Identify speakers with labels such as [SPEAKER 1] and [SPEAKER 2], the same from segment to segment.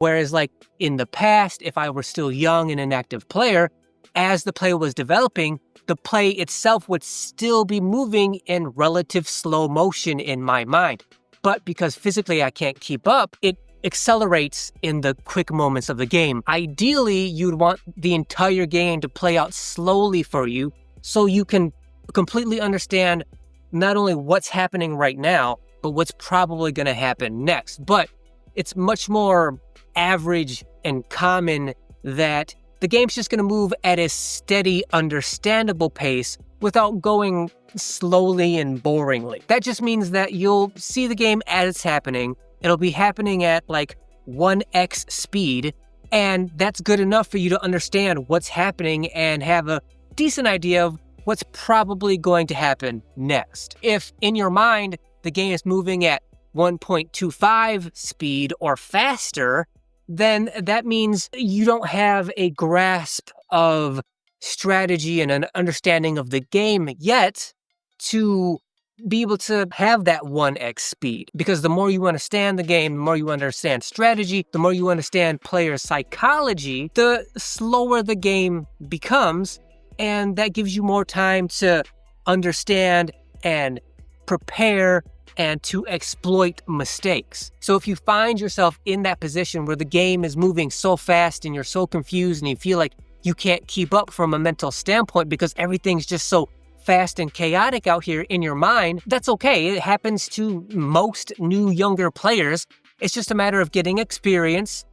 [SPEAKER 1] Whereas like in the past, if I were still young and an active player, as the play was developing, the play itself would still be moving in relative slow motion in my mind. But because physically I can't keep up, it accelerates in the quick moments of the game. Ideally, you'd want the entire game to play out slowly for you so you can completely understand not only what's happening right now, but what's probably going to happen next. But it's much more average and common that the game's just going to move at a steady, understandable pace without going slowly and boringly. That just means that you'll see the game as it's happening. It'll be happening at like 1x speed, and that's good enough for you to understand what's happening and have a decent idea of what's probably going to happen next. If in your mind the game is moving at 1.25 speed or faster, then that means you don't have a grasp of strategy and an understanding of the game yet to be able to have that 1x speed. Because the more you understand the game, the more you understand strategy, the more you understand player psychology, the slower the game becomes, and that gives you more time to understand and prepare and to exploit mistakes. So if you find yourself in that position where the game is moving so fast and you're so confused and you feel like you can't keep up from a mental standpoint because everything's just so fast and chaotic out here in your mind, that's okay. It happens to most new, younger players. It's just a matter of getting experience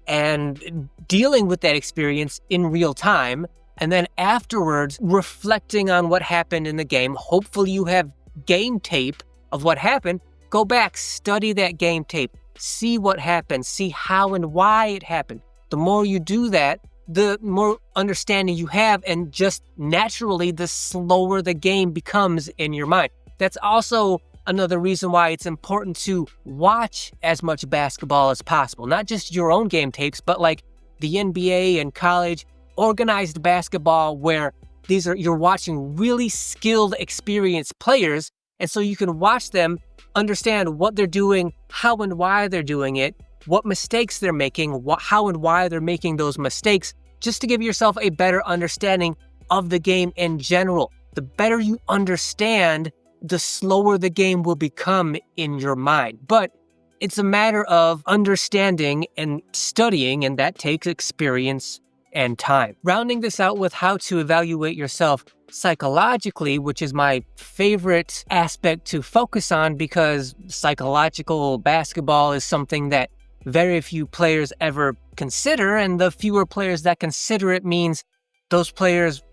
[SPEAKER 1] and dealing with that experience in real time, and then afterwards reflecting on what happened in the game. Hopefully you have game tape of what happened. Go back, study that game tape, see what happened, see how and why it happened. The more you do that, the more understanding you have, and just naturally, the slower the game becomes in your mind. That's also another reason why it's important to watch as much basketball as possible. Not just your own game tapes, but like the NBA and college organized basketball, where you're watching really skilled, experienced players, and so you can watch them, understand what they're doing, how and why they're doing it, what mistakes they're making, how and why they're making those mistakes, just to give yourself a better understanding of the game in general. The better you understand, the slower the game will become in your mind. But it's a matter of understanding and studying, and that takes experience and time. Rounding this out with how to evaluate yourself psychologically, which is my favorite aspect to focus on, because psychological basketball is something that very few players ever consider, and the fewer players that consider it means those players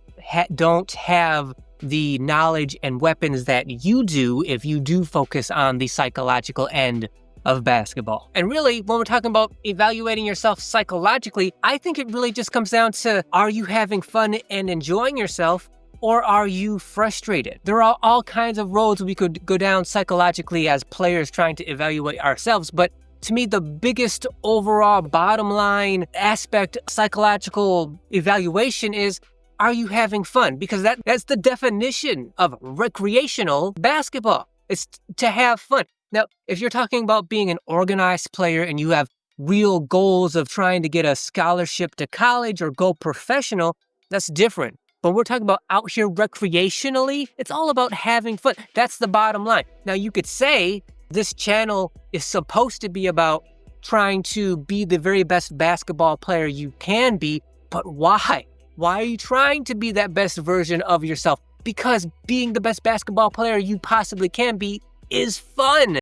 [SPEAKER 1] don't have the knowledge and weapons that you do if you do focus on the psychological end of basketball. And really, when we're talking about evaluating yourself psychologically, I think it really just comes down to, are you having fun and enjoying yourself, or are you frustrated? There are all kinds of roads we could go down psychologically as players trying to evaluate ourselves, but to me, the biggest overall bottom line aspect psychological evaluation is, are you having fun? Because that's the definition of recreational basketball. It's to have fun. Now, if you're talking about being an organized player and you have real goals of trying to get a scholarship to college or go professional, that's different. But we're talking about out here recreationally, it's all about having fun. That's the bottom line. Now, you could say this channel is supposed to be about trying to be the very best basketball player you can be, but why? Why are you trying to be that best version of yourself? Because being the best basketball player you possibly can be is fun.